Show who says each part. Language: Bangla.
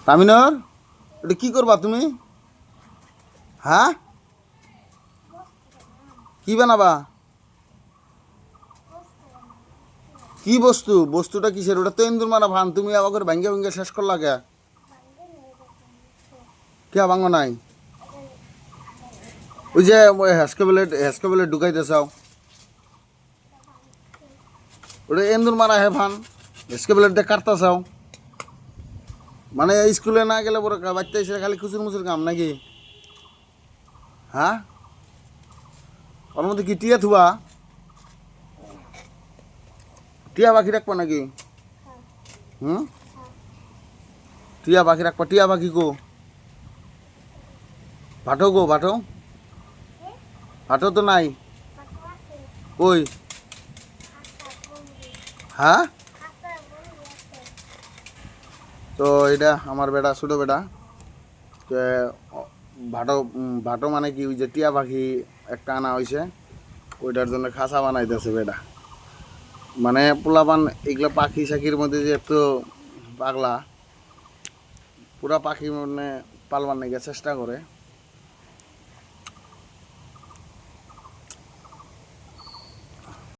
Speaker 1: তামিনর এটা কি করবা তুমি? হ্যাঁ, কি বানাবা? কি বস্তু? বস্তুটা কিসের? ওটা তো ইন্দুর মারা ভান, তুমি আবার ভাঙ্গে ভাঙ্গে শেষ করলা কে? কে ভাঙো নাই? ওই যে হেসকেবলে ঢুকাইতে চাও, ওটা এন্দুর মারা হে ভান, হেসকেবলেট দিয়ে কাটতে চাও। মানে স্কুলে না গেলে পরে বাচ্চা এসে খালি খুচুর মুচুর কাম নাকি? হ্যাঁ, ওর মধ্যে কি টিয়া থুবা? টিয়া পাখি রাখবা নাকি? হুম, টিয়া পাখি রাখবা? টিয়া পাখি কো? ভাটো গো, ভাটো? ভাটো তো নাই। কই? হ্যাঁ, তো এটা আমার বেটা, ছোটো বেটা। তো ভাটো, ভাটো মানে কি, ওই যে টিয়া পাখি একটা আনা হয়েছে, ওইটার জন্য খাঁচা বানাইতেছে বেটা। মানে পোলাপান এগুলো পাখি শাখির মধ্যে যে একটু পাগলা, পুরা পাখি মানে পালবার নাকি চেষ্টা করে।